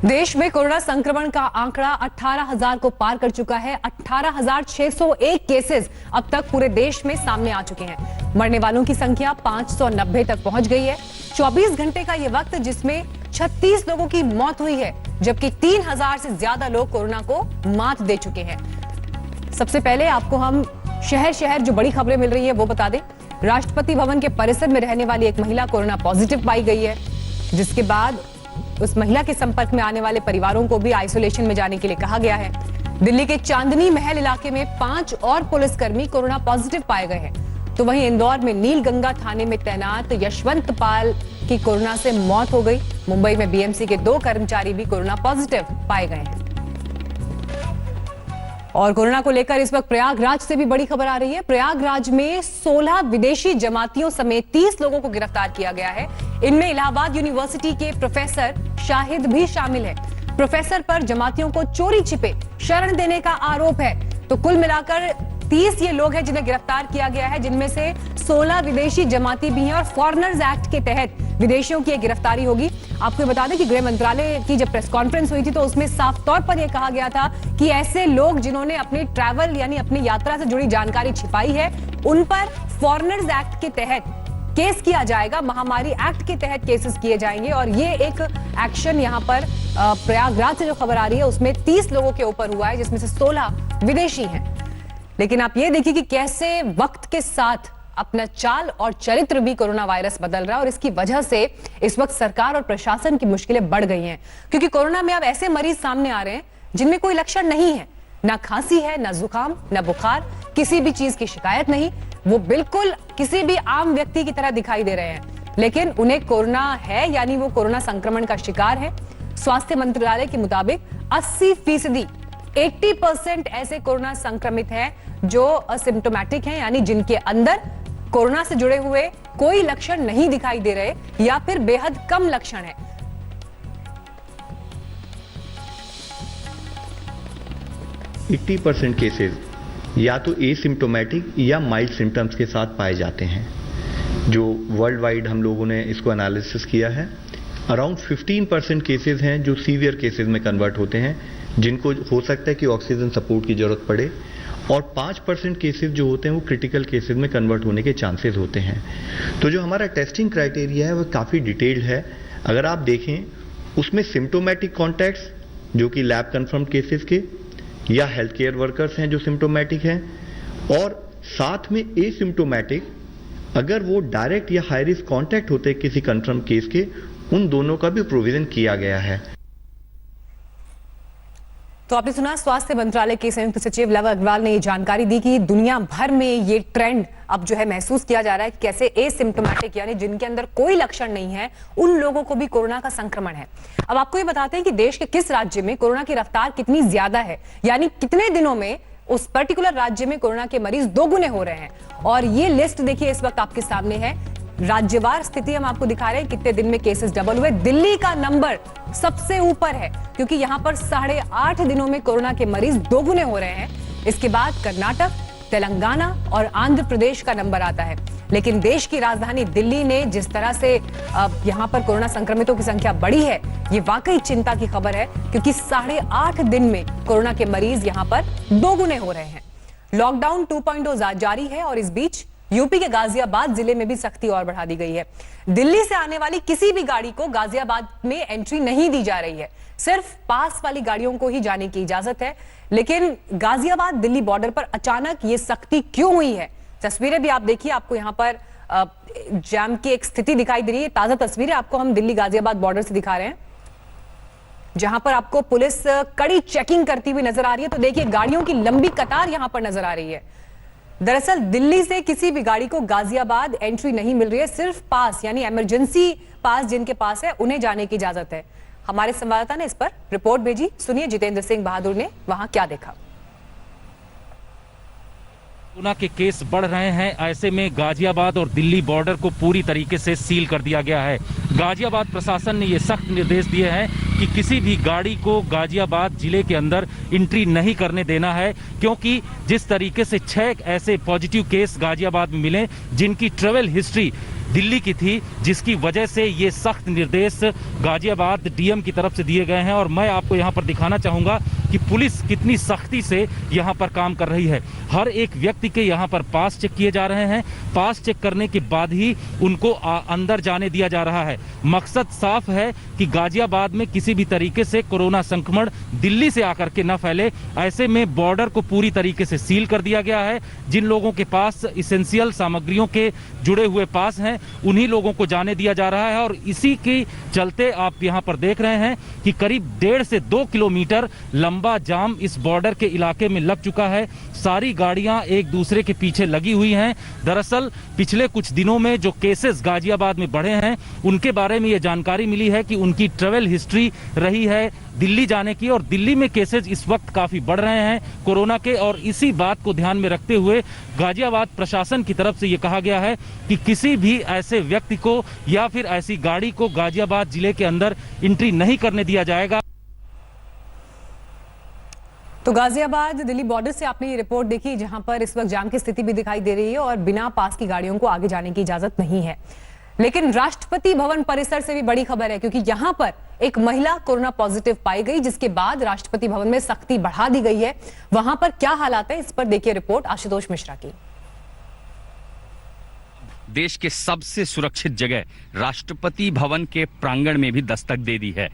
देश में कोरोना संक्रमण का आंकड़ा 18,000 को पार कर चुका है। 18,601 केसेस अब तक पूरे देश में सामने आ चुके हैं। मरने वालों की संख्या 590 तक पहुंच गई है। 24 घंटे का यह वक्त जिसमें 36 लोगों की मौत हुई है, जबकि 3,000 से ज्यादा लोग कोरोना को मात दे चुके हैं। सबसे पहले आपको हम शहर शहर जो बड़ी खबरें मिल रही है वो बता दें। राष्ट्रपति भवन के परिसर में रहने वाली एक महिला कोरोना पॉजिटिव पाई गई है, जिसके बाद उस महिला के संपर्क में आने वाले परिवारों को भी आइसोलेशन में जाने के लिए कहा गया है। दिल्ली के चांदनी महल इलाके में 5 और पुलिसकर्मी कोरोना पॉजिटिव पाए गए हैं। तो वहीं इंदौर में नीलगंगा थाने में तैनात यशवंत पाल की कोरोना से मौत हो गई। मुंबई में बीएमसी के 2 कर्मचारी भी कोरोना पॉजिटिव पाए गए हैं। और कोरोना को लेकर इस वक्त प्रयागराज से भी बड़ी खबर आ रही है। प्रयागराज में 16 विदेशी जमातियों समेत 30 लोगों को गिरफ्तार किया गया है। इनमें इलाहाबाद यूनिवर्सिटी के प्रोफेसर शाहिद भी शामिल है। प्रोफेसर पर जमातियों को चोरी छिपे शरण देने का आरोप है। तो कुल मिलाकर 30 ये लोग हैं जिन्हें गिरफ्तार किया गया है, जिनमें से 16 विदेशी जमाती भी हैं और फॉरेनर्स एक्ट के तहत विदेशियों की गिरफ्तारी होगी। आपको बता दें कि गृह मंत्रालय की जब प्रेस कॉन्फ्रेंस हुई थी तो उसमें साफ तौर पर यह कहा गया था कि ऐसे लोग जिन्होंने अपनी ट्रैवल यानी अपनी यात्रा से जुड़ी जानकारी छिपाई है, उन पर फॉरेनर्स एक्ट के तहत केस किया जाएगा। महामारी एक्ट के तहत केसेस किए जाएंगे और ये एक एक्शन यहां पर प्रयागराज से जो खबर आ रही है उसमें 30 लोगों के ऊपर हुआ है, जिसमें से 16 विदेशी हैं। लेकिन आप ये देखिए कि कैसे वक्त के साथ अपना चाल और चरित्र भी कोरोना वायरस बदल रहा है और इसकी वजह से इस वक्त सरकार और प्रशासन की मुश्किलें बढ़ गई हैं, क्योंकि कोरोना में अब ऐसे मरीज सामने आ रहे हैं जिनमें कोई लक्षण नहीं है, ना खांसी है, ना जुकाम, ना बुखार, किसी भी चीज की शिकायत नहीं। वो बिल्कुल किसी भी आम व्यक्ति की तरह दिखाई दे रहे हैं, लेकिन उन्हें कोरोना है यानी वो कोरोना संक्रमण का शिकार है। स्वास्थ्य मंत्रालय के मुताबिक 80% ऐसे कोरोना संक्रमित हैं जो असिम्प्टोमेटिक हैं, यानी जिनके अंदर कोरोना से जुड़े हुए कोई लक्षण नहीं दिखाई दे रहे या फिर बेहद कम लक्षण है। एट्टी 80% केसेस या तो एसिम्प्टोमेटिक या माइल्ड सिम्टम्स के साथ पाए जाते हैं। जो वर्ल्ड वाइड हम लोगों ने इसको एनालिसिस किया है, अराउंड 15% केसेस हैं जो सीवियर केसेस में कन्वर्ट होते हैं, जिनको हो सकता है कि ऑक्सीजन सपोर्ट की जरूरत पड़े, और 5% केसेस जो होते हैं वो क्रिटिकल केसेस में कन्वर्ट होने के चांसेस होते हैं। तो जो हमारा टेस्टिंग क्राइटेरिया है वो काफ़ी डिटेल्ड है। अगर आप देखें उसमें सिम्टोमेटिक कॉन्टैक्ट्स जो कि लैब कन्फर्म्ड केसेस के या हेल्थ केयर वर्कर्स हैं जो सिम्टोमेटिक हैं, और साथ में एसिम्टोमेटिक अगर वो डायरेक्ट या हाई रिस्क कॉन्टैक्ट होते हैं किसी कन्फर्म केस के, उन दोनों का भी प्रोविजन किया गया है। तो आपने सुना स्वास्थ्य मंत्रालय के संयुक्त सचिव लव अग्रवाल ने ये जानकारी दी कि दुनिया भर में ये ट्रेंड अब जो है महसूस किया जा रहा है कि कैसे एसिम्प्टोमेटिक यानी जिनके अंदर कोई लक्षण नहीं है उन लोगों को भी कोरोना का संक्रमण है। अब आपको ये बताते हैं कि देश के किस राज्य में कोरोना की रफ्तार कितनी ज्यादा है, यानी कितने दिनों में उस पर्टिकुलर राज्य में कोरोना के मरीज 2 गुने हो रहे हैं। और ये लिस्ट देखिए इस वक्त आपके सामने है। राज्यवार स्थिति हम आपको दिखा रहे हैं कितने दिन में केसेस डबल हुए। दिल्ली का नंबर सबसे ऊपर है क्योंकि यहां पर 8.5 दिनों में कोरोना के मरीज 2 गुने हो रहे हैं। इसके बाद कर्नाटक, तेलंगाना और आंध्र प्रदेश का नंबर आता है। लेकिन देश की राजधानी दिल्ली ने जिस तरह से यहां पर कोरोना संक्रमितों की संख्या बढ़ी है, ये वाकई चिंता की खबर है, क्योंकि 8.5 दिन में कोरोना के मरीज यहां पर 2 गुने हो रहे हैं। लॉकडाउन 2.0 जारी है और इस बीच यूपी के गाजियाबाद जिले में भी सख्ती और बढ़ा दी गई है। दिल्ली से आने वाली किसी भी गाड़ी को गाजियाबाद में एंट्री नहीं दी जा रही है, सिर्फ पास वाली गाड़ियों को ही जाने की इजाजत है। लेकिन गाजियाबाद दिल्ली बॉर्डर पर अचानक ये सख्ती क्यों हुई है? तस्वीरें भी आप देखिए, आपको यहां पर जाम की एक स्थिति दिखाई दे रही है। ताजा तस्वीरें आपको हम दिल्ली गाजियाबाद बॉर्डर से दिखा रहे हैं, जहां पर आपको पुलिस कड़ी चेकिंग करती हुई नजर आ रही है। तो देखिए गाड़ियों की लंबी कतार यहां पर नजर आ रही है। दरअसल दिल्ली से किसी भी गाड़ी को गाजियाबाद एंट्री नहीं मिल रही है, सिर्फ पास यानी इमरजेंसी पास जिनके पास है उन्हें जाने की इजाजत है। हमारे संवाददाता ने इस पर रिपोर्ट भेजी, सुनिए जितेंद्र सिंह बहादुर ने वहां क्या देखा। कोरोना के केस बढ़ रहे हैं, ऐसे में गाजियाबाद और दिल्ली बॉर्डर को पूरी तरीके से सील कर दिया गया है। गाजियाबाद प्रशासन ने ये सख्त निर्देश दिए हैं कि किसी भी गाड़ी को गाजियाबाद जिले के अंदर एंट्री नहीं करने देना है, क्योंकि जिस तरीके से 6 ऐसे पॉजिटिव केस गाजियाबाद में मिले जिनकी ट्रेवल हिस्ट्री दिल्ली की थी, जिसकी वजह से ये सख्त निर्देश गाजियाबाद डीएम की तरफ से दिए गए हैं। और मैं आपको यहाँ पर दिखाना चाहूँगा कि पुलिस कितनी सख्ती से यहाँ पर काम कर रही है। हर एक व्यक्ति के यहाँ पर पास चेक किए जा रहे हैं। पास चेक करने के बाद ही उनको अंदर जाने दिया जा रहा है। मकसद साफ है कि गाजियाबाद में किसी भी तरीके से कोरोना संक्रमण दिल्ली से आकर के न फैले। ऐसे में बॉर्डर को पूरी तरीके से सील कर दिया गया है। जिन लोगों के पास इसेंशियल सामग्रियों के जुड़े हुए पास हैं, उन्हीं लोगों को जाने दिया जा रहा है। और इसी के चलते आप यहाँ पर देख रहे हैं कि करीब 1.5 से 2 किलोमीटर लंबा जाम इस बॉर्डर के इलाके में लग चुका है। सारी गाड़ियां एक दूसरे के पीछे लगी हुई हैं। दरअसल पिछले कुछ दिनों में जो केसेस गाजियाबाद में बढ़े हैं, उनके बारे में ये जानकारी मिली है कि उनकी ट्रेवल हिस्ट्री रही है दिल्ली जाने की, और दिल्ली में केसेस इस वक्त काफी बढ़ रहे हैं कोरोना के। और इसी बात को ध्यान में रखते हुए गाजियाबाद प्रशासन की तरफ से ये कहा गया है कि किसी भी ऐसे व्यक्ति को या फिर ऐसी गाड़ी को गाजियाबाद जिले के अंदर एंट्री नहीं करने दिया जाएगा। तो गाजियाबाद दिल्ली बॉर्डर से आपने ये रिपोर्ट देखी, जहां पर इस वक्त जाम की स्थिति भी दिखाई दे रही है और बिना पास की गाड़ियों को आगे जाने की इजाजत नहीं है। लेकिन राष्ट्रपति भवन परिसर से भी बड़ी खबर है, क्योंकि यहां पर एक महिला कोरोना पॉजिटिव पाई गई, जिसके बाद राष्ट्रपति भवन में सख्ती बढ़ा दी गई है। वहां पर क्या हालात है, इस पर देखिए रिपोर्ट आशुतोष मिश्रा की। देश के सबसे सुरक्षित जगह राष्ट्रपति भवन के प्रांगण में भी दस्तक दे दी है।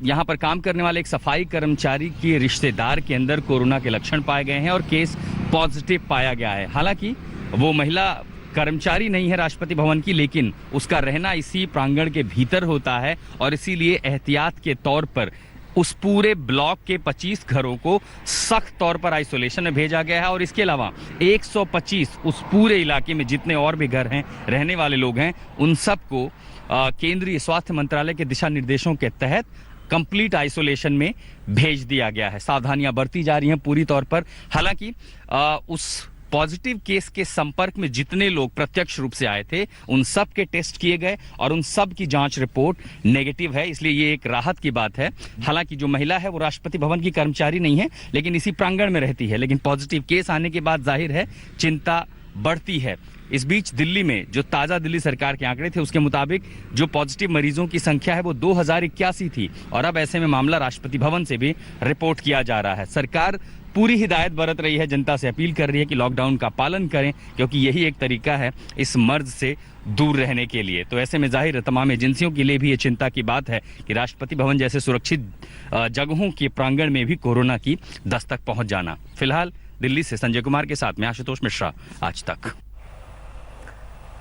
यहाँ पर काम करने वाले एक सफाई कर्मचारी के रिश्तेदार के अंदर कोरोना के लक्षण पाए गए हैं और केस पॉजिटिव पाया गया है। हालांकि वो महिला कर्मचारी नहीं है राष्ट्रपति भवन की, लेकिन उसका रहना इसी प्रांगण के भीतर होता है और इसीलिए एहतियात के तौर पर उस पूरे ब्लॉक के 25 घरों को सख्त तौर पर आइसोलेशन में भेजा गया है। और इसके अलावा 125 उस पूरे इलाके में जितने और भी घर हैं, रहने वाले लोग हैं, उन सबको केंद्रीय स्वास्थ्य मंत्रालय के दिशा निर्देशों के तहत कंप्लीट आइसोलेशन में भेज दिया गया है। सावधानियां बरती जा रही हैं पूरी तौर पर। हालांकि उस पॉजिटिव केस के संपर्क में जितने लोग प्रत्यक्ष रूप से आए थे, उन सब के टेस्ट किए गए और उन सब की जांच रिपोर्ट नेगेटिव है, इसलिए ये एक राहत की बात है। हालांकि जो महिला है वो राष्ट्रपति भवन की कर्मचारी नहीं है, लेकिन इसी प्रांगण में रहती है। लेकिन पॉजिटिव केस आने के बाद जाहिर है चिंता बढ़ती है। इस बीच दिल्ली में जो ताजा दिल्ली सरकार के आंकड़े थे, उसके मुताबिक जो पॉजिटिव मरीजों की संख्या है वो 2081 थी और अब ऐसे में मामला राष्ट्रपति भवन से भी रिपोर्ट किया जा रहा है। सरकार पूरी हिदायत बरत रही है, जनता से अपील कर रही है कि लॉकडाउन का पालन करें, क्योंकि यही एक तरीका है इस मर्ज से दूर रहने के लिए। तो ऐसे में जाहिर है तमाम एजेंसियों के लिए भी ये चिंता की बात है कि राष्ट्रपति भवन जैसे सुरक्षित जगहों के प्रांगण में भी कोरोना की दस्तक पहुंच जाना। फिलहाल दिल्ली से संजय कुमार के साथ में आशुतोष मिश्रा, आज तक।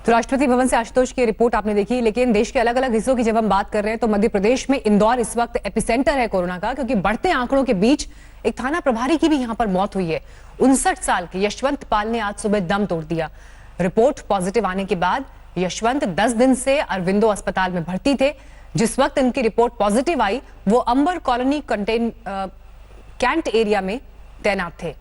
तो राष्ट्रपति भवन से आशुतोष की रिपोर्ट आपने देखी। लेकिन देश के अलग अलग हिस्सों की जब हम बात कर रहे हैं, तो मध्य प्रदेश में इंदौर इस वक्त एपिसेंटर है कोरोना का, क्योंकि बढ़ते आंकड़ों के बीच एक थाना प्रभारी की भी यहां पर मौत हुई है। 59 साल के यशवंत पाल ने आज सुबह दम तोड़ दिया। रिपोर्ट पॉजिटिव आने के बाद यशवंत 10 दिन से अरविंदो अस्पताल में भर्ती थे। जिस वक्त इनकी रिपोर्ट पॉजिटिव आई, वो अंबर कॉलोनी कैंट एरिया में तैनात थे।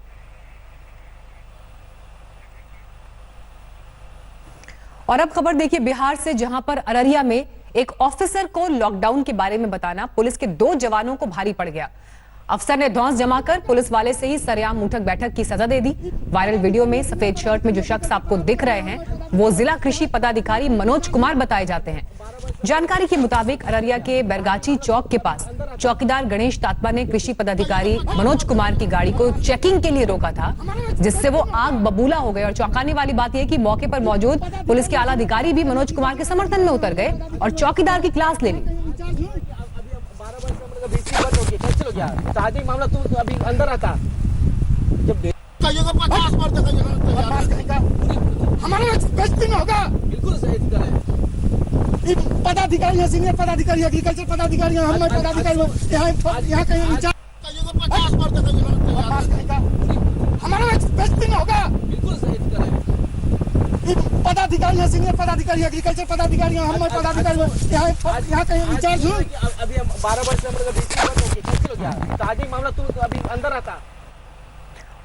और अब खबर देखिए बिहार से, जहां पर अररिया में एक ऑफिसर को लॉकडाउन के बारे में बताना पुलिस के 2 जवानों को भारी पड़ गया। अफसर ने धौंस जमाकर पुलिस वाले से ही सरेआम उठक बैठक की सजा दे दी। वायरल वीडियो में सफेद शर्ट में जो शख्स आपको दिख रहे हैं, वो जिला कृषि पदाधिकारी मनोज कुमार बताए जाते हैं। जानकारी के मुताबिक अररिया के बैरगाची चौक के पास चौकीदार गणेश तात्मा ने कृषि पदाधिकारी मनोज कुमार की गाड़ी को चेकिंग के लिए रोका था, जिससे वो आग बबूला हो गए। और चौंकाने वाली बात यह कि मौके पर मौजूद पुलिस के आला अधिकारी भी मनोज कुमार के समर्थन में उतर गए और चौकीदार की क्लास ले ली। मामला तू अभी अंदर आता जब हमारे बेइज्जती में होगा। बिल्कुल सही पदाधिकारी है, सीनियर पदाधिकारी, एग्रीकल्चर पदाधिकारी, हम पदाधिकारी यहाँ कहीं हमारे बेइज्जती में होगा। बिल्कुल सही पदाधिकारी है, सीनियर पदाधिकारी, एग्रीकल्चर पदाधिकारी, हम पदाधिकारी यहाँ कहीं इंचार्ज हूँ। अभी 12 वर्ष से मामला तू अभी अंदर आता।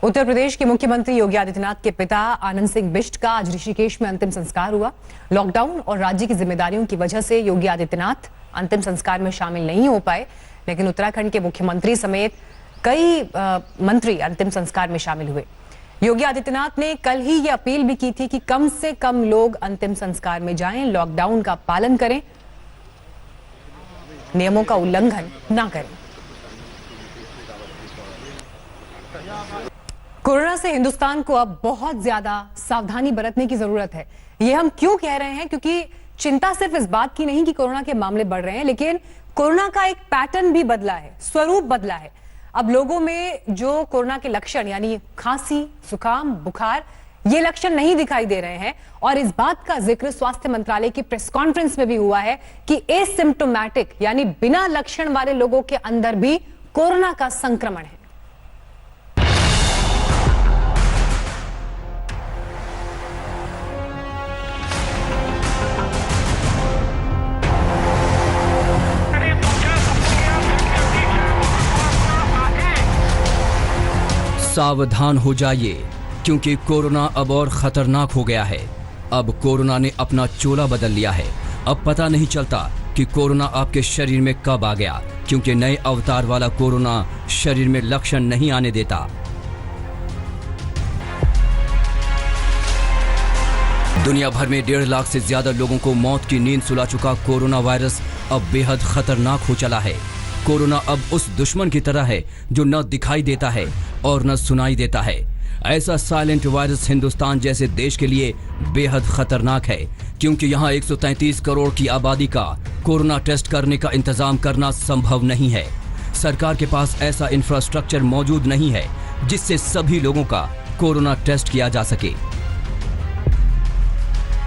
उत्तर प्रदेश के मुख्यमंत्री योगी आदित्यनाथ के पिता आनंद सिंह बिष्ट का आज ऋषिकेश में अंतिम संस्कार हुआ। लॉकडाउन और राज्य की जिम्मेदारियों की वजह से योगी आदित्यनाथ अंतिम संस्कार में शामिल नहीं हो पाए, लेकिन उत्तराखंड के मुख्यमंत्री समेत कई मंत्री अंतिम संस्कार में शामिल हुए। योगी आदित्यनाथ ने कल ही ये अपील भी की थी कि कम से कम लोग अंतिम संस्कार में जाएं, लॉकडाउन का पालन करें, नियमों का उल्लंघन ना करें। कोरोना से हिंदुस्तान को अब बहुत ज्यादा सावधानी बरतने की जरूरत है। ये हम क्यों कह रहे हैं? क्योंकि चिंता सिर्फ इस बात की नहीं कि कोरोना के मामले बढ़ रहे हैं, लेकिन कोरोना का एक पैटर्न भी बदला है, स्वरूप बदला है। अब लोगों में जो कोरोना के लक्षण यानी खांसी, जुकाम, बुखार, ये लक्षण नहीं दिखाई दे रहे हैं। और इस बात का जिक्र स्वास्थ्य मंत्रालय की प्रेस कॉन्फ्रेंस में भी हुआ है कि एसिम्प्टोमैटिक यानी बिना लक्षण वाले लोगों के अंदर भी कोरोना का संक्रमण है। सावधान हो जाइए, क्योंकि कोरोना अब और खतरनाक हो गया है। अब कोरोना ने अपना चोला बदल लिया है। अब पता नहीं चलता कि कोरोना आपके शरीर में कब आ गया, क्योंकि नए अवतार वाला कोरोना शरीर में लक्षण नहीं आने देता। दुनिया भर में 1.5 लाख से ज्यादा लोगों को मौत की नींद सुला चुका कोरोना वायरस अब बेहद खतरनाक हो चला है। कोरोना अब उस दुश्मन की तरह है जो न दिखाई देता है और न सुनाई देता है। ऐसा साइलेंट वायरस हिंदुस्तान जैसे देश के लिए बेहद खतरनाक है, क्योंकि यहाँ 133 करोड़ की आबादी का कोरोना टेस्ट करने का इंतजाम करना संभव नहीं है। सरकार के पास ऐसा इंफ्रास्ट्रक्चर मौजूद नहीं है जिससे सभी लोगों का कोरोना टेस्ट किया जा सके।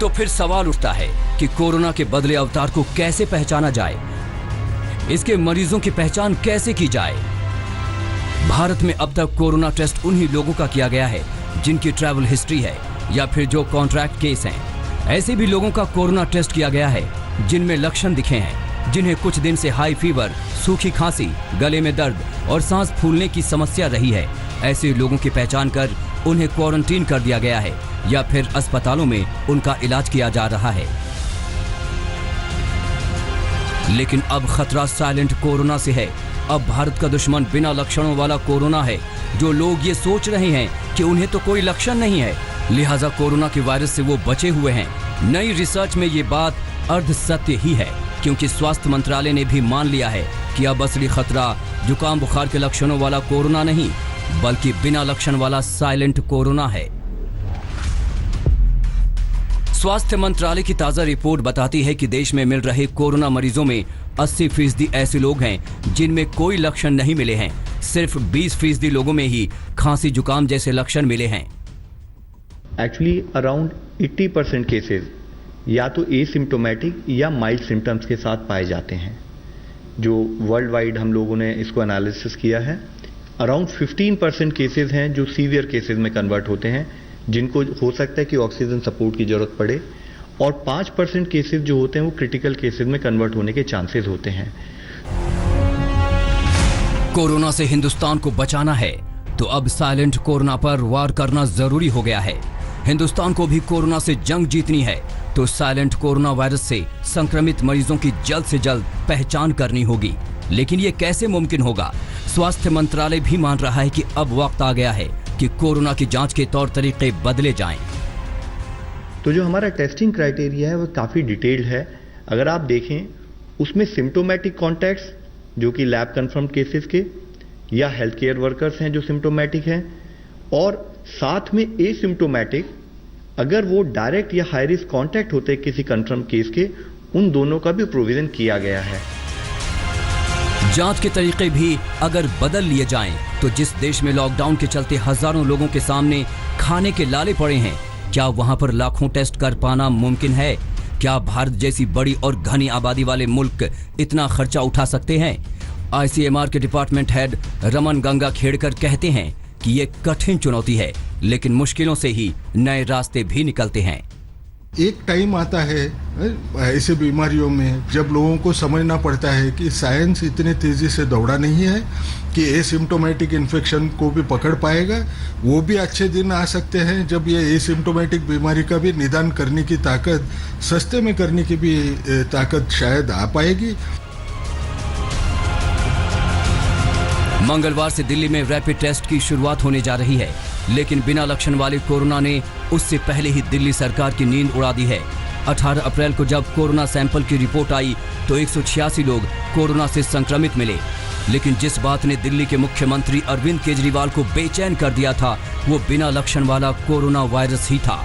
तो फिर सवाल उठता है कि कोरोना के बदले अवतार को कैसे पहचाना जाए, इसके मरीजों की पहचान कैसे की जाए। भारत में अब तक कोरोना टेस्ट उन्हीं लोगों का किया गया है जिनकी ट्रैवल हिस्ट्री है या फिर जो कॉन्ट्रैक्ट केस हैं। ऐसे भी लोगों का कोरोना टेस्ट किया गया है जिनमें लक्षण दिखे हैं, जिन्हें कुछ दिन से हाई फीवर, सूखी खांसी, गले में दर्द और सांस फूलने की समस्या रही है। ऐसे लोगों की पहचान कर उन्हें क्वारंटीन कर दिया गया है या फिर अस्पतालों में उनका इलाज किया जा रहा है। लेकिन अब खतरा साइलेंट कोरोना से है। अब भारत का दुश्मन बिना लक्षणों वाला कोरोना है। जो लोग ये सोच रहे हैं कि उन्हें तो कोई लक्षण नहीं है, लिहाजा कोरोना के वायरस से वो बचे हुए हैं, नई रिसर्च में ये बात अर्ध सत्य ही है, क्योंकि स्वास्थ्य मंत्रालय ने भी मान लिया है कि अब असली खतरा जुकाम बुखार के लक्षणों वाला कोरोना नहीं, बल्कि बिना लक्षण वाला साइलेंट कोरोना है। स्वास्थ्य मंत्रालय की ताजा रिपोर्ट बताती है कि देश में मिल रहे कोरोना मरीजों में 80% ऐसे लोग हैं जिनमें कोई लक्षण नहीं मिले हैं। सिर्फ 20% लोगों में ही खांसी जुकाम जैसे लक्षण मिले हैं। एक्चुअली अराउंड 80% केसेस या तो एसिम्प्टोमेटिक या माइल्ड सिम्टम्स के साथ पाए जाते हैं। जो वर्ल्ड वाइड हम लोगों ने इसको एनालिसिस किया है, अराउंड 15% केसेस हैं जो सीवियर केसेस में कन्वर्ट होते हैं, जिनको हो सकता है कि ऑक्सीजन सपोर्ट की जरूरत पड़े, और 5% केसेस जो होते हैं वो क्रिटिकल केसेस में कन्वर्ट होने के चांसेस होते हैं। कोरोना से हिंदुस्तान को बचाना है तो अब साइलेंट कोरोना पर वार करना जरूरी हो गया है। हिंदुस्तान को भी कोरोना से जंग जीतनी है तो साइलेंट कोरोना वायरस से संक्रमित मरीजों की जल्द से जल्द पहचान करनी होगी। लेकिन ये कैसे मुमकिन होगा? स्वास्थ्य मंत्रालय भी मान रहा है कि अब वक्त आ गया है कि कोरोना की जांच के तौर तरीके बदले जाएं। तो जो हमारा टेस्टिंग क्राइटेरिया है वो काफ़ी डिटेल्ड है। अगर आप देखें उसमें सिम्टोमेटिक कॉन्टैक्ट्स जो कि लैब कन्फर्म्ड केसेस के या हेल्थ केयर वर्कर्स हैं जो सिम्टोमेटिक हैं, और साथ में एसिम्टोमेटिक अगर वो डायरेक्ट या हाई रिस्क कॉन्टैक्ट होते हैं किसी कन्फर्म केस के, उन दोनों का भी प्रोविजन किया गया है। जांच के तरीके भी अगर बदल लिए जाएं तो जिस देश में लॉकडाउन के चलते हजारों लोगों के सामने खाने के लाले पड़े हैं, क्या वहां पर लाखों टेस्ट कर पाना मुमकिन है? क्या भारत जैसी बड़ी और घनी आबादी वाले मुल्क इतना खर्चा उठा सकते हैं? आईसीएमआर के डिपार्टमेंट हेड रमन गंगा खेड़कर कहते हैं कि ये कठिन चुनौती है, लेकिन मुश्किलों से ही नए रास्ते भी निकलते हैं। एक टाइम आता है ऐसे बीमारियों में जब लोगों को समझना पड़ता है कि साइंस इतनी तेजी से दौड़ा नहीं है कि एसिम्प्टोमेटिक इन्फेक्शन को भी पकड़ पाएगा। वो भी अच्छे दिन आ सकते हैं जब ये एसिम्प्टोमेटिक बीमारी का भी निदान करने की ताकत, सस्ते में करने की भी ताकत शायद आ पाएगी। मंगलवार से दिल्ली में रैपिड टेस्ट की शुरुआत होने जा रही है, लेकिन बिना लक्षण वाले कोरोना ने उससे पहले ही दिल्ली सरकार की नींद उड़ा दी है। 18 अप्रैल को जब कोरोना सैंपल की रिपोर्ट आई तो 186 लोग कोरोना से संक्रमित मिले, लेकिन जिस बात ने दिल्ली के मुख्यमंत्री अरविंद केजरीवाल को बेचैन कर दिया था वो बिना लक्षण वाला कोरोना वायरस ही था।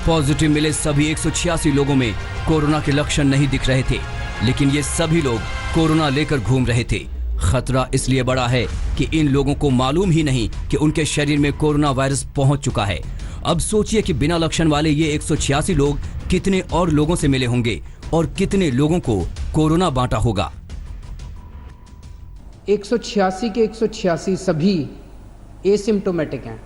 पॉजिटिव मिले सभी 186 लोगों में कोरोना के लक्षण नहीं दिख रहे थे, लेकिन ये सभी लोग कोरोना लेकर घूम रहे थे। खतरा इसलिए बड़ा है कि इन लोगों को मालूम ही नहीं कि उनके शरीर में कोरोना वायरस पहुंच चुका है। अब सोचिए कि बिना लक्षण वाले ये 186 लोग कितने और लोगों से मिले होंगे और कितने लोगों को कोरोना बांटा होगा। 186 के 186 सभी एसिम्प्टोमेटिक हैं।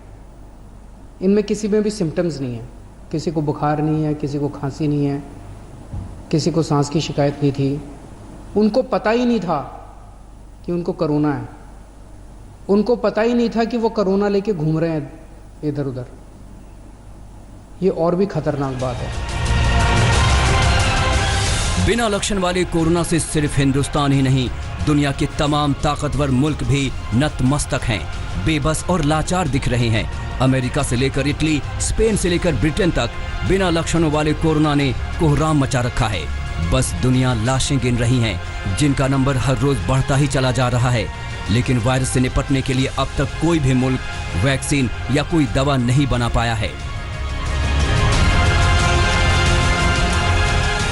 इनमें किसी में भी सिम्टम्स नहीं है, किसी को बुखार नहीं है, किसी को खांसी नहीं है, किसी को सांस की शिकायत नहीं थी। उनको पता ही नहीं था कि उनको कोरोना है, उनको पता ही नहीं था कि वो कोरोना लेके घूम रहे हैं इधर उधर। ये और भी खतरनाक बात है। बिना लक्षण वाले कोरोना से सिर्फ हिंदुस्तान ही नहीं, दुनिया के तमाम ताकतवर मुल्क भी नतमस्तक हैं, बेबस और लाचार दिख रहे हैं। अमेरिका से लेकर इटली, स्पेन से लेकर ब्रिटेन तक बिना लक्षणों वाले कोरोना ने कोहराम मचा रखा है। बस दुनिया लाशें गिन रही हैं, जिनका नंबर हर रोज बढ़ता ही चला जा रहा है। लेकिन वायरस से निपटने के लिए अब तक कोई भी मुल्क वैक्सीन या कोई दवा नहीं बना पाया है।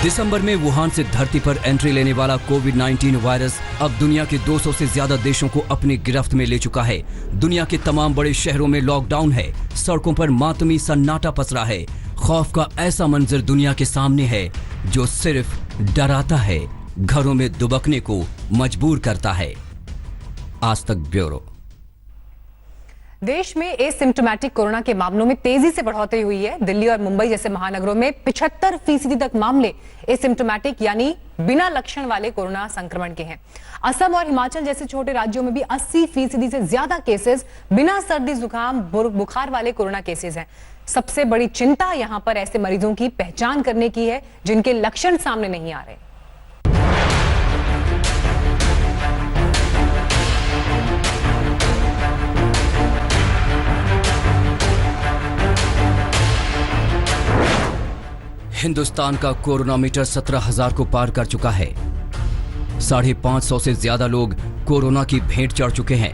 दिसंबर में वुहान से धरती पर एंट्री लेने वाला कोविड-19 वायरस अब दुनिया के 200 से ज्यादा देशों को अपनी गिरफ्त में ले चुका है। दुनिया के तमाम बड़े शहरों में लॉकडाउन है, सड़कों पर मातमी सन्नाटा पसरा है। खौफ का ऐसा मंजर दुनिया के सामने है जो सिर्फ डराता है, घरों में दुबकने को मजबूर करता है। आज तक ब्यूरो। देश में एसिम्प्टोमेटिक कोरोना के मामलों में तेजी से बढ़ोतरी हुई है। दिल्ली और मुंबई जैसे महानगरों में 75% तक मामले एसिम्प्टोमेटिक यानी बिना लक्षण वाले कोरोना संक्रमण के हैं। असम और हिमाचल जैसे छोटे राज्यों में भी 80% से ज्यादा केसेस बिना सर्दी जुकाम बुखार वाले कोरोना केसेस हैं। सबसे बड़ी चिंता यहां पर ऐसे मरीजों की पहचान करने की है जिनके लक्षण सामने नहीं आ रहे। हिंदुस्तान का कोरोना मीटर 17,000 को पार कर चुका है। 550 से ज्यादा लोग कोरोना की भेंट चढ़ चुके हैं।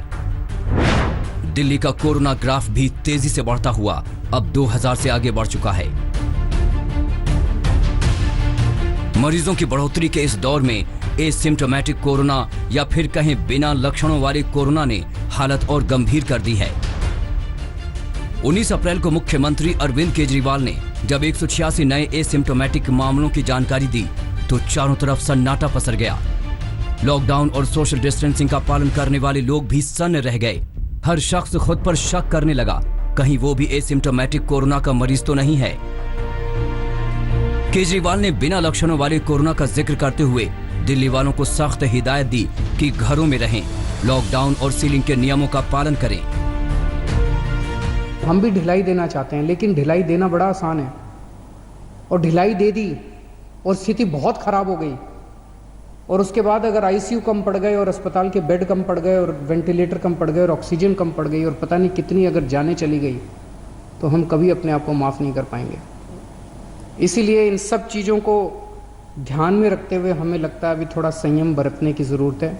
दिल्ली का कोरोना ग्राफ भी तेजी से बढ़ता हुआ अब 2000 से आगे बढ़ चुका है। मरीजों की बढ़ोतरी के इस दौर में एसिम्प्टोमेटिक कोरोना या फिर कहें बिना लक्षणों वाले कोरोना ने हालत और गंभीर कर दी है। 19 अप्रैल को मुख्यमंत्री अरविंद केजरीवाल ने जब 186 नए एसिम्प्टोमेटिक मामलों की जानकारी दी तो चारों तरफ सन्नाटा पसर गया। लॉकडाउन और सोशल डिस्टेंसिंग का पालन करने वाले लोग भी सन्न रह गए। हर शख्स खुद पर शक करने लगा, कहीं वो भी एसिम्प्टोमेटिक कोरोना का मरीज तो नहीं है। केजरीवाल ने बिना लक्षणों वाले कोरोना का जिक्र करते हुए दिल्ली वालों को सख्त हिदायत दी कि घरों में रहें, लॉकडाउन और सीलिंग के नियमों का पालन करें। हम भी ढिलाई देना चाहते हैं, लेकिन ढिलाई देना बड़ा आसान है और ढिलाई दे दी और स्थिति बहुत खराब हो गई और उसके बाद अगर आईसीयू कम पड़ गए और अस्पताल के बेड कम पड़ गए और वेंटिलेटर कम पड़ गए और ऑक्सीजन कम पड़ गई और पता नहीं कितनी अगर जानें चली गई तो हम कभी अपने आप को माफ़ नहीं कर पाएंगे। इसीलिए इन सब चीज़ों को ध्यान में रखते हुए हमें लगता है अभी थोड़ा संयम बरतने की ज़रूरत है।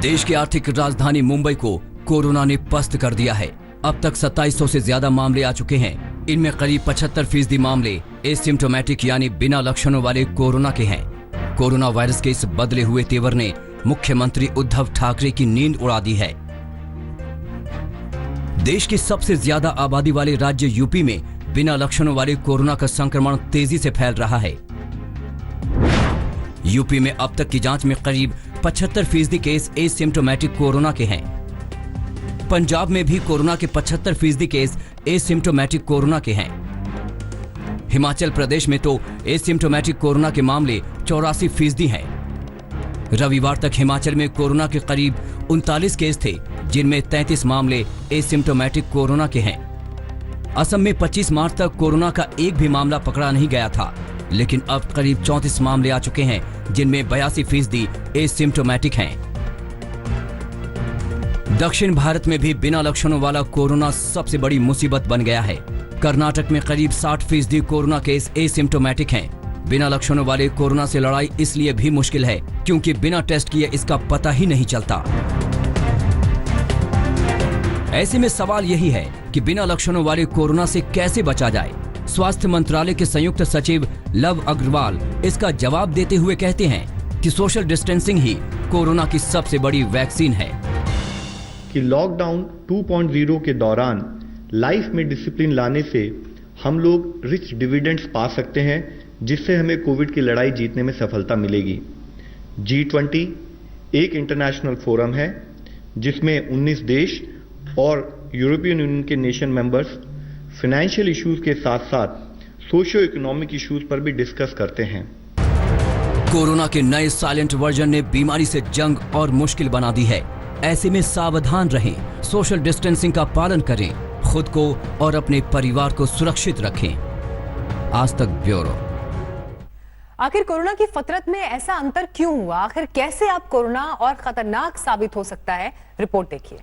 देश की आर्थिक राजधानी मुंबई को कोरोना ने पस्त कर दिया है। अब तक 2700 से ज्यादा मामले आ चुके हैं। इनमें करीब 75% मामले एसिम्प्टोमेटिक यानी बिना लक्षणों वाले कोरोना के हैं। कोरोना वायरस के इस बदले हुए तेवर ने मुख्यमंत्री उद्धव ठाकरे की नींद उड़ा दी है। देश की सबसे ज्यादा आबादी वाले राज्य यूपी में बिना लक्षणों वाले कोरोना का संक्रमण तेजी से फैल रहा है। यूपी में अब तक की जांच में करीब 75% केस एसिम्प्टोमेटिक कोरोना के हैं। पंजाब में भी कोरोना के 75% केस एसिम्प्टोमेटिक कोरोना के हैं। हिमाचल प्रदेश में तो एसिम्प्टोमेटिक कोरोना के मामले 84% हैं। रविवार तक हिमाचल में कोरोना के करीब 39 केस थे, जिनमें 33 मामले एसिम्प्टोमेटिक कोरोना के हैं। असम में 25 मार्च तक कोरोना का एक भी मामला पकड़ा नहीं गया था। लेकिन अब करीब 34 मामले आ चुके हैं, जिनमें 82% एसिम्प्टोमेटिक हैं। दक्षिण भारत में भी बिना लक्षणों वाला कोरोना सबसे बड़ी मुसीबत बन गया है। कर्नाटक में करीब 60% कोरोना केस एसिम्प्टोमेटिक हैं। बिना लक्षणों वाले कोरोना से लड़ाई इसलिए भी मुश्किल है क्योंकि बिना टेस्ट किए इसका पता ही नहीं चलता। ऐसे में सवाल यही है कि बिना लक्षणों वाले कोरोना से कैसे बचा जाए। स्वास्थ्य मंत्रालय के संयुक्त सचिव लव अग्रवाल इसका जवाब देते हुए कहते हैं कि सोशल डिस्टेंसिंग ही कोरोना की सबसे बड़ी वैक्सीन है। कि लॉकडाउन 2.0 के दौरान लाइफ में डिसिप्लिन लाने से हम लोग रिच डिविडेंड्स पा सकते हैं, जिससे हमें कोविड की लड़ाई जीतने में सफलता मिलेगी। G20 एक इंटरनेशनल फोरम है जिसमें 19 देश और यूरोपियन यूनियन के नेशन मेंबर्स फाइनेंशियल इश्यूज के साथ साथ सोशियो इकोनॉमिक इश्यूज पर भी डिस्कस करते हैं। कोरोना के नए साइलेंट वर्जन ने बीमारी से जंग और मुश्किल बना दी है। ऐसे में सावधान रहें, सोशल डिस्टेंसिंग का पालन करें, खुद को और अपने परिवार को सुरक्षित रखें। आज तक ब्यूरो। आखिर कोरोना की फतरत में ऐसा अंतर क्यों हुआ? आखिर कैसे अब कोरोना और खतरनाक साबित हो सकता है? रिपोर्ट देखिए।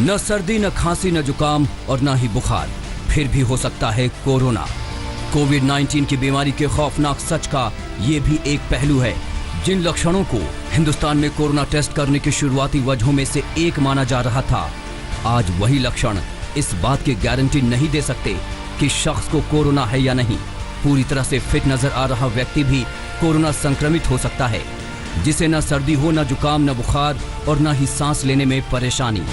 न सर्दी, न खांसी, न जुकाम और न ही बुखार, फिर भी हो सकता है कोरोना। कोविड-19 की बीमारी के खौफनाक सच का ये भी एक पहलू है। जिन लक्षणों को हिंदुस्तान में कोरोना टेस्ट करने की शुरुआती वजहों में से एक माना जा रहा था, आज वही लक्षण इस बात की गारंटी नहीं दे सकते कि शख्स को कोरोना है या नहीं। पूरी तरह से फिट नजर आ रहा व्यक्ति भी कोरोना संक्रमित हो सकता है, जिसे न सर्दी हो, न जुकाम, न बुखार और न ही सांस लेने में परेशानी।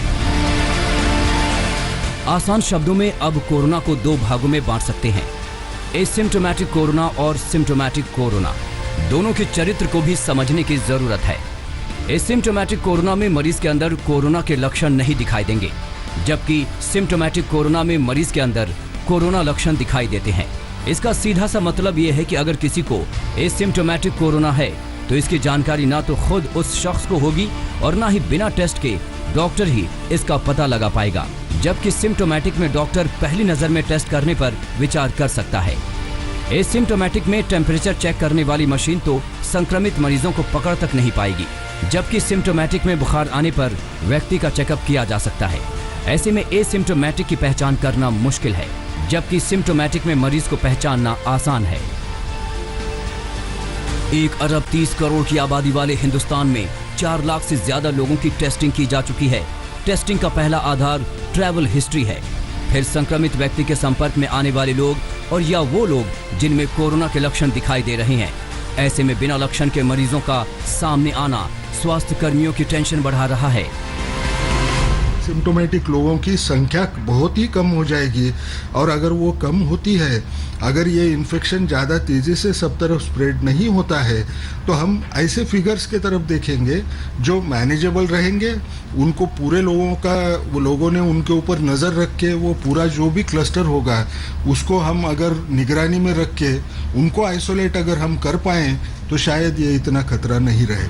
आसान शब्दों में अब कोरोना को दो भागों में बांट सकते हैं, एसिम्प्टोमेटिक कोरोना और सिम्प्टोमेटिक कोरोना। दोनों के चरित्र को भी समझने की जरूरत है। एसिम्प्टोमेटिक कोरोना में मरीज के अंदर कोरोना के लक्षण नहीं दिखाई देंगे, जबकि सिम्प्टोमेटिक कोरोना में मरीज के अंदर कोरोना लक्षण दिखाई देते हैं। इसका सीधा सा मतलब यह है कि अगर किसी को एसिम्प्टोमेटिक कोरोना है तो इसकी जानकारी ना तो खुद उस शख्स को होगी और ना ही बिना टेस्ट के डॉक्टर ही इसका पता लगा पाएगा, जबकि सिम्प्टोमेटिक में डॉक्टर पहली नजर में टेस्ट करने पर विचार कर सकता है। एसिम्प्टोमेटिक में टेम्परेचर चेक करने वाली मशीन तो संक्रमित मरीजों को पकड़ तक नहीं पाएगी, जबकि सिम्प्टोमेटिक में बुखार आने पर व्यक्ति का चेकअप किया जा सकता है। ऐसे में एसिम्प्टोमेटिक की पहचान करना मुश्किल है, जबकि सिम्प्टोमेटिक में मरीज को पहचानना आसान है। 1 अरब 30 करोड़ की आबादी वाले हिंदुस्तान में 4 लाख से ज्यादा लोगों की टेस्टिंग की जा चुकी है। टेस्टिंग का पहला आधार ट्रैवल हिस्ट्री है, फिर संक्रमित व्यक्ति के संपर्क में आने वाले लोग और या वो लोग जिनमें कोरोना के लक्षण दिखाई दे रहे हैं। ऐसे में बिना लक्षण के मरीजों का सामने आना स्वास्थ्य कर्मियों की टेंशन बढ़ा रहा है। सिम्प्टोमेटिक लोगों की संख्या बहुत ही कम हो जाएगी, और अगर वो कम होती है, अगर ये इन्फेक्शन ज़्यादा तेज़ी से सब तरफ स्प्रेड नहीं होता है, तो हम ऐसे फिगर्स के तरफ देखेंगे जो मैनेजेबल रहेंगे। उनको पूरे लोगों ने उनके ऊपर नज़र रख के वो पूरा जो भी क्लस्टर होगा उसको हम अगर निगरानी में रख के उनको आइसोलेट अगर हम कर पाएँ तो शायद ये इतना खतरा नहीं रहे।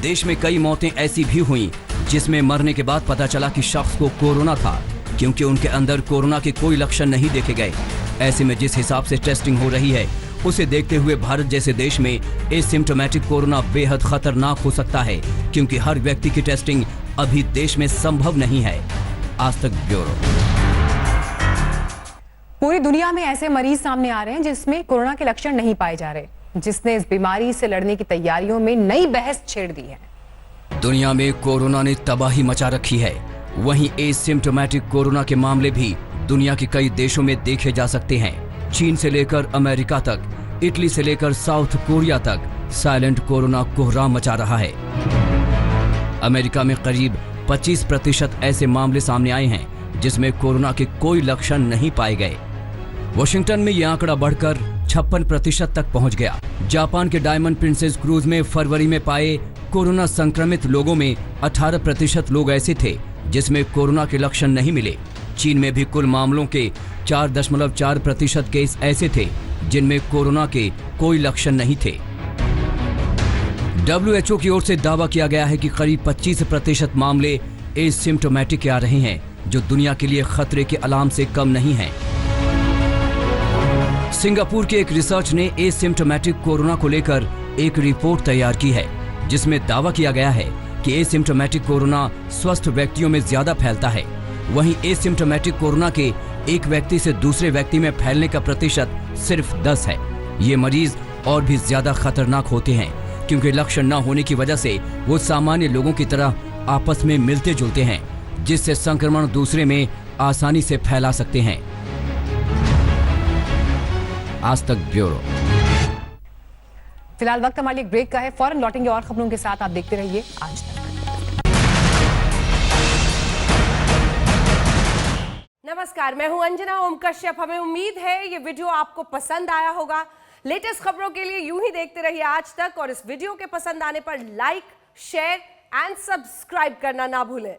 देश में कई मौतें ऐसी भी हुई जिसमें मरने के बाद पता चला कि शख्स को कोरोना था, क्योंकि उनके अंदर कोरोना के कोई लक्षण नहीं देखे गए। ऐसे में जिस हिसाब से टेस्टिंग हो रही है, उसे देखते हुए भारत जैसे देश में एसिम्प्टोमेटिक कोरोना बेहद खतरनाक हो सकता है, क्योंकि हर व्यक्ति की टेस्टिंग अभी देश में संभव नहीं है। आज तक ब्यूरो। पूरी दुनिया में ऐसे मरीज सामने आ रहे हैं जिसमें कोरोना के लक्षण नहीं पाए जा रहे, जिसने इस बीमारी से लड़ने की तैयारियों में नई बहस छेड़ दी है। दुनिया में कोरोना ने तबाही मचा रखी है। वहीं एसिम्प्टोमेटिक कोरोना के मामले भी दुनिया के कई देशों में देखे जा सकते हैं। चीन से लेकर अमेरिका तक, इटली से लेकर साउथ कोरिया तक साइलेंट कोरोना कोहराम मचा रहा है। अमेरिका में करीब 25% ऐसे मामले सामने आए हैं जिसमें कोरोना के कोई लक्षण नहीं पाए गए। वॉशिंगटन में यह आंकड़ा बढ़कर 56% तक पहुंच गया। जापान के डायमंड प्रिंसेस क्रूज में फरवरी में पाए कोरोना संक्रमित लोगों में 18% लोग ऐसे थे जिसमें कोरोना के लक्षण नहीं मिले। चीन में भी कुल मामलों के 4.4% केस ऐसे थे जिनमें कोरोना के कोई लक्षण नहीं थे। WHO की ओर से दावा किया गया है कि करीब 25% मामले एसिम्प्टोमेटिक आ रहे हैं, जो दुनिया के लिए खतरे के अलार्म से कम नहीं हैं। सिंगापुर के एक रिसर्च ने एसिम्प्टोमेटिक कोरोना को लेकर एक रिपोर्ट तैयार की है, जिसमें दावा किया गया है कि एसिम्प्टोमेटिक कोरोना स्वस्थ व्यक्तियों में ज्यादा फैलता है। वहीं एसिम्प्टोमेटिक कोरोना के एक व्यक्ति से दूसरे व्यक्ति में फैलने का प्रतिशत सिर्फ 10 है। ये मरीज और भी ज्यादा खतरनाक होते हैं, क्योंकि लक्षण न होने की वजह से वो सामान्य लोगों की तरह आपस में मिलते जुलते हैं, जिससे संक्रमण दूसरे में आसानी से फैला सकते हैं। आज तक ब्यूरो। फिलहाल वक्त हमारे लिए एक ब्रेक का है, फौरन लौटेंगे और खबरों के साथ। आप देखते रहिए आज तक। नमस्कार, मैं हूं अंजना ओम कश्यप। हमें उम्मीद है ये वीडियो आपको पसंद आया होगा। लेटेस्ट खबरों के लिए यूं ही देखते रहिए आज तक, और इस वीडियो के पसंद आने पर लाइक, शेयर एंड सब्सक्राइब करना ना भूलें।